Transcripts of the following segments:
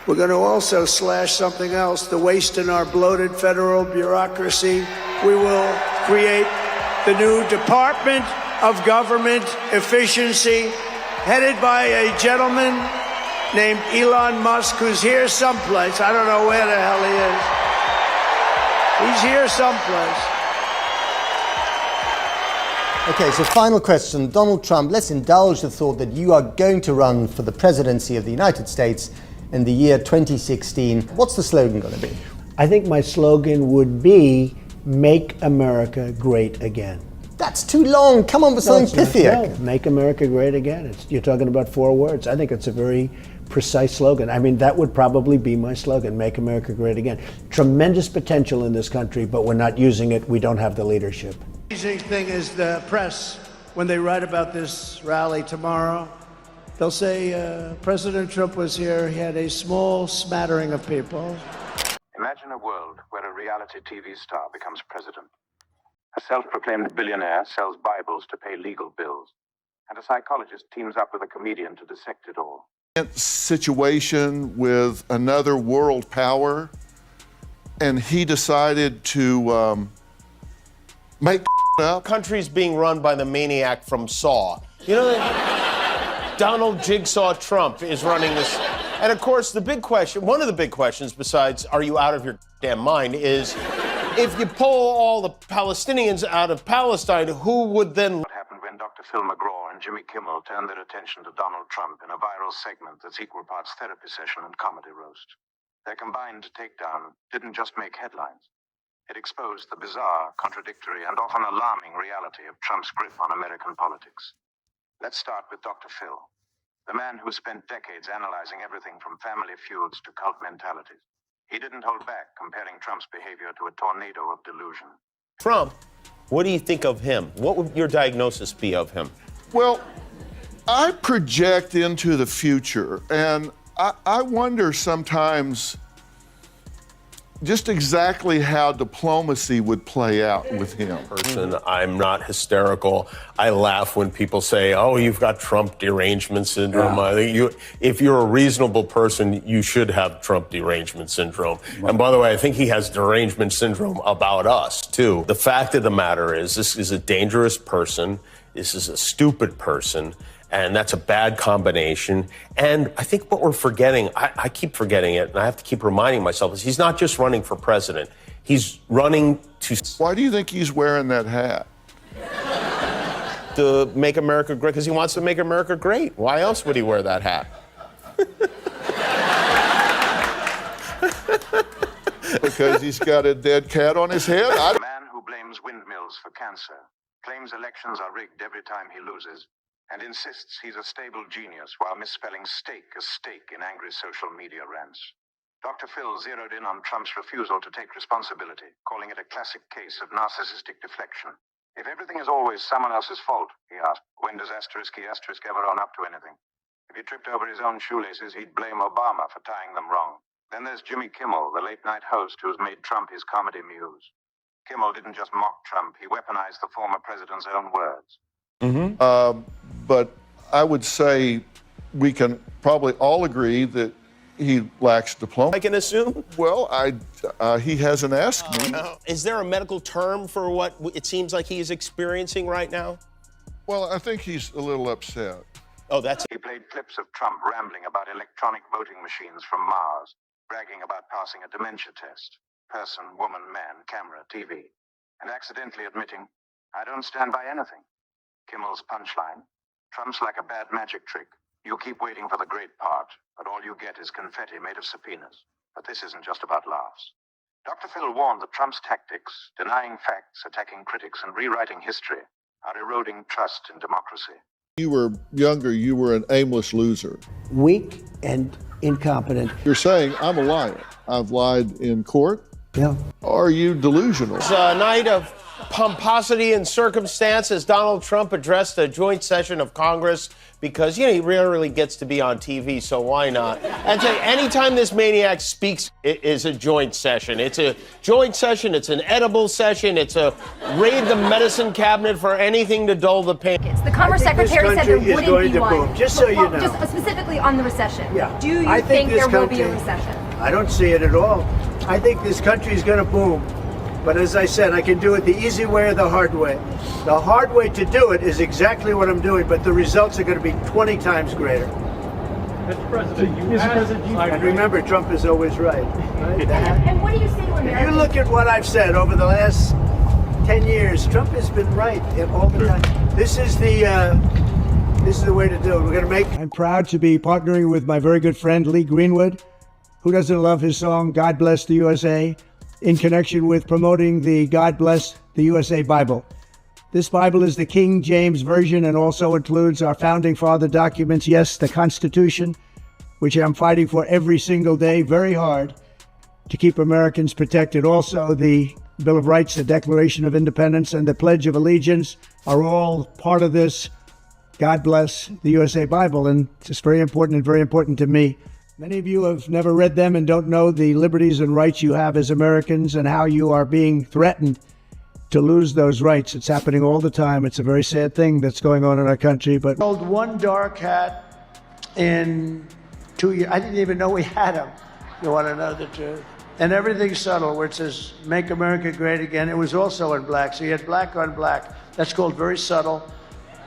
We're going to also slash something else, the waste in our bloated federal bureaucracy. We will create the new Department of Government Efficiency, headed by a gentleman named Elon Musk, who's here someplace. I don't know where the hell he is. He's here someplace. Okay, so final question. Donald Trump, let's indulge the thought that you are going to run for the presidency of the United States in the year 2016. What's the slogan going to be? I think my slogan would be, Make America Great Again. That's too long. Come on with something pithier. No, Make America Great Again. You're talking about 4 words. I think it's a very precise slogan. I mean, that would probably be my slogan, Make America Great Again. Tremendous potential in this country, but we're not using it. We don't have the leadership. The amazing thing is the press, when they write about this rally tomorrow, they'll say President Trump was here. He had a small smattering of people. Imagine a world where a reality TV star becomes president. A self-proclaimed billionaire sells Bibles to pay legal bills, and a psychologist teams up with a comedian to dissect it all. Situation with another world power, and he decided to make up. Country's being run by the maniac from Saw. You know that Donald Jigsaw Trump is running this. And of course, the big question, one of the big questions besides, are you out of your damn mind, is if you pull all the Palestinians out of Palestine, who would then... What happened when Dr. Phil McGraw and Jimmy Kimmel turned their attention to Donald Trump in a viral segment that's equal parts therapy session and comedy roast? Their combined takedown didn't just make headlines. It exposed the bizarre, contradictory, and often alarming reality of Trump's grip on American politics. Let's start with Dr. Phil, the man who spent decades analyzing everything from family feuds to cult mentalities. He didn't hold back, comparing Trump's behavior to a tornado of delusion. Trump, what do you think of him? What would your diagnosis be of him? Well, I project into the future, and I wonder sometimes just exactly how diplomacy would play out with him. I'm not hysterical. I laugh when people say, oh, you've got Trump derangement syndrome. I think if you're a reasonable person, you should have Trump derangement syndrome. Right. And by the way, I think he has derangement syndrome about us, too. The fact of the matter is, this is a dangerous person. This is a stupid person. And that's a bad combination. And I think what we're forgetting, I keep forgetting it, and I have to keep reminding myself, is he's not just running for president. He's running to... Why do you think he's wearing that hat? To make America great, because he wants to make America great. Why else would he wear that hat? Because he's got a dead cat on his head? A man who blames windmills for cancer, claims elections are rigged every time he loses, and insists he's a stable genius while misspelling steak as steak in angry social media rants. Dr. Phil zeroed in on Trump's refusal to take responsibility, calling it a classic case of narcissistic deflection. If everything is always someone else's fault, he asked, when does asterisk ever own up to anything? If he tripped over his own shoelaces, he'd blame Obama for tying them wrong. Then there's Jimmy Kimmel, the late-night host who's made Trump his comedy muse. Kimmel didn't just mock Trump, he weaponized the former president's own words. But I would say we can probably all agree that he lacks diplomacy. I can assume? Well, he hasn't asked me. No. Is there a medical term for what it seems like he is experiencing right now? Well, I think he's a little upset. Oh, that's it. He played clips of Trump rambling about electronic voting machines from Mars, bragging about passing a dementia test. Person, woman, man, camera, TV. And accidentally admitting, I don't stand by anything. Kimmel's punchline, Trump's like a bad magic trick. You keep waiting for the great part, but all you get is confetti made of subpoenas. But this isn't just about laughs. Dr. Phil warned that Trump's tactics, denying facts, attacking critics, and rewriting history, are eroding trust in democracy. You were younger, you were an aimless loser. Weak and incompetent. You're saying I'm a liar. I've lied in court. Yeah. Are you delusional? It's a night of pomposity and circumstance as Donald Trump addressed a joint session of Congress because, he rarely gets to be on TV, so why not? And so anytime this maniac speaks, it is a joint session. It's a joint session. It's an edible session. It's a raid the medicine cabinet for anything to dull the pain. The Commerce Secretary said there country is wouldn't going be to one. boom, just so you know. Just specifically on the recession. Yeah. Do you I think this there will be a country- recession? I don't see it at all. I think this country is going to boom. But as I said, I can do it the easy way or the hard way. The hard way to do it is exactly what I'm doing, but the results are going to be 20 times greater. Mr. President, And remember, Trump is always right. And what do you say to If you Americans? look at what I've said over the last 10 years, Trump has been right all the time. This is the way to do it. We're going to make. I'm proud to be partnering with my very good friend Lee Greenwood. Who doesn't love his song "God Bless the USA"? In connection with promoting the God Bless the USA Bible. This Bible is the King James Version and also includes our founding father documents. Yes, the Constitution, which I'm fighting for every single day, very hard, to keep Americans protected. Also, the Bill of Rights, the Declaration of Independence, and the Pledge of Allegiance are all part of this God Bless the USA Bible, and it's just very important and very important to me. Many of you have never read them and don't know the liberties and rights you have as Americans and how you are being threatened to lose those rights. It's happening all the time. It's a very sad thing that's going on in our country. But sold one dark hat in 2 years. I didn't even know we had them. You want to know the truth? And everything's subtle, where it says "Make America Great Again." It was also in black, so you had black on black. That's called very subtle.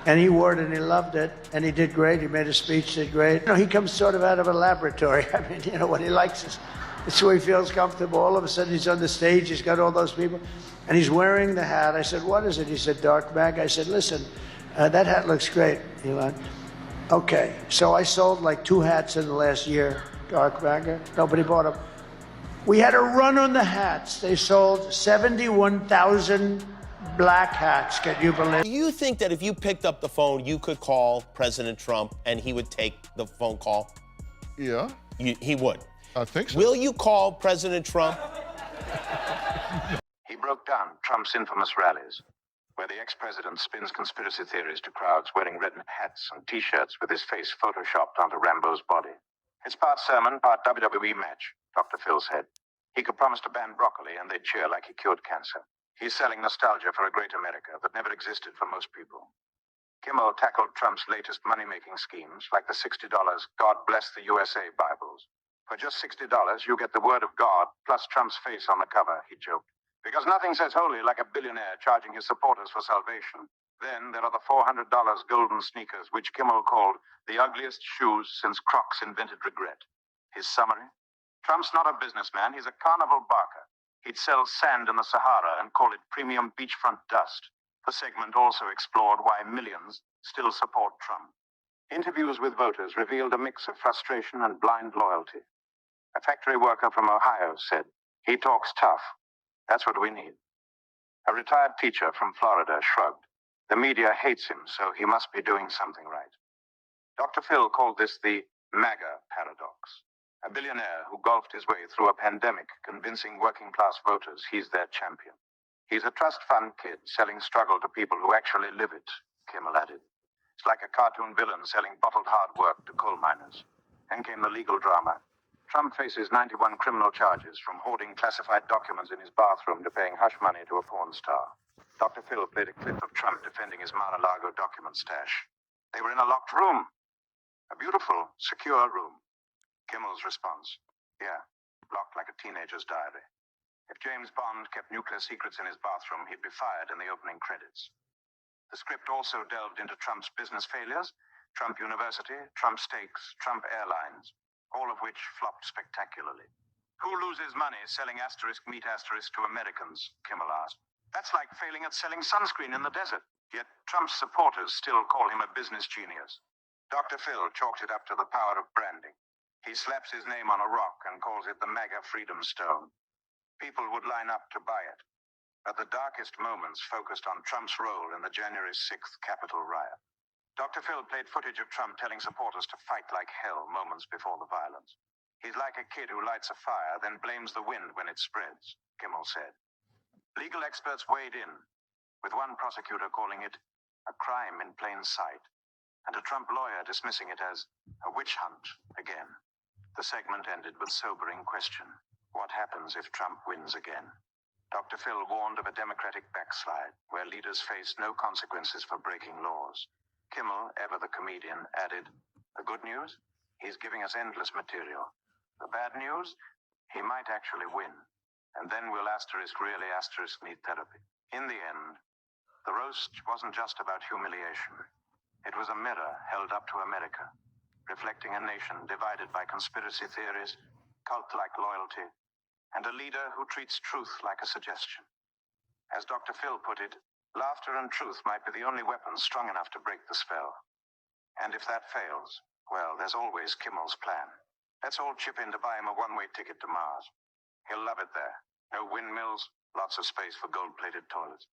And he wore it and he loved it and he did great. He made a speech, did great. He comes sort of out of a laboratory. I mean, what he likes is it's where he feels comfortable. All of a sudden he's on the stage, he's got all those people and he's wearing the hat. I said, "What is it?" He said, "Dark Mag." I said, "Listen, that hat looks great, Elon." Okay, so I sold like 2 hats in the last year, Dark Mag. Nobody bought them. We had a run on the hats. They sold 71,000 black hats. Can you believe? Do you think that if you picked up the phone, you could call President Trump and he would take the phone call? Yeah, He would. I think so. Will you call President Trump? He broke down Trump's infamous rallies, where the ex-president spins conspiracy theories to crowds wearing red hats and T-shirts with his face photoshopped onto Rambo's body. It's part sermon, part WWE match, Dr. Phil said. He could promise to ban broccoli and they'd cheer like he cured cancer. He's selling nostalgia for a great America that never existed for most people. Kimmel tackled Trump's latest money-making schemes, like the $60 God Bless the USA Bibles. For just $60, you get the word of God plus Trump's face on the cover, he joked. Because nothing says holy like a billionaire charging his supporters for salvation. Then there are the $400 golden sneakers, which Kimmel called the ugliest shoes since Crocs invented regret. His summary? Trump's not a businessman, he's a carnival barker. He'd sell sand in the Sahara and call it premium beachfront dust. The segment also explored why millions still support Trump. Interviews with voters revealed a mix of frustration and blind loyalty. A factory worker from Ohio said, "He talks tough. That's what we need." A retired teacher from Florida shrugged. The media hates him, so he must be doing something right. Dr. Phil called this the MAGA paradox. A billionaire who golfed his way through a pandemic, convincing working-class voters he's their champion. He's a trust fund kid selling struggle to people who actually live it, Kimmel added. It's like a cartoon villain selling bottled hard work to coal miners. Then came the legal drama. Trump faces 91 criminal charges, from hoarding classified documents in his bathroom to paying hush money to a porn star. Dr. Phil played a clip of Trump defending his Mar-a-Lago document stash. They were in a locked room. A beautiful, secure room. Kimmel's response: "Yeah, locked like a teenager's diary." If James Bond kept nuclear secrets in his bathroom, he'd be fired in the opening credits. The script also delved into Trump's business failures, Trump University, Trump Steaks, Trump Airlines, all of which flopped spectacularly. Who loses money selling asterisk meat asterisk to Americans? Kimmel asked. That's like failing at selling sunscreen in the desert. Yet Trump's supporters still call him a business genius. Dr. Phil chalked it up to the power of branding. He slaps his name on a rock and calls it the MAGA Freedom Stone. People would line up to buy it. But the darkest moments focused on Trump's role in the January 6th Capitol riot. Dr. Phil played footage of Trump telling supporters to fight like hell moments before the violence. He's like a kid who lights a fire, then blames the wind when it spreads, Kimmel said. Legal experts weighed in, with one prosecutor calling it a crime in plain sight, and a Trump lawyer dismissing it as a witch hunt again. The segment ended with sobering question. What happens if Trump wins again? Dr. Phil warned of a Democratic backslide, where leaders face no consequences for breaking laws. Kimmel, ever the comedian, added, the good news? He's giving us endless material. The bad news? He might actually win. And then we'll really need therapy. In the end, the roast wasn't just about humiliation. It was a mirror held up to America, reflecting a nation divided by conspiracy theories, cult-like loyalty, and a leader who treats truth like a suggestion. As Dr. Phil put it, laughter and truth might be the only weapons strong enough to break the spell. And if that fails, well, there's always Kimmel's plan. Let's all chip in to buy him a one-way ticket to Mars. He'll love it there. No windmills, lots of space for gold-plated toilets.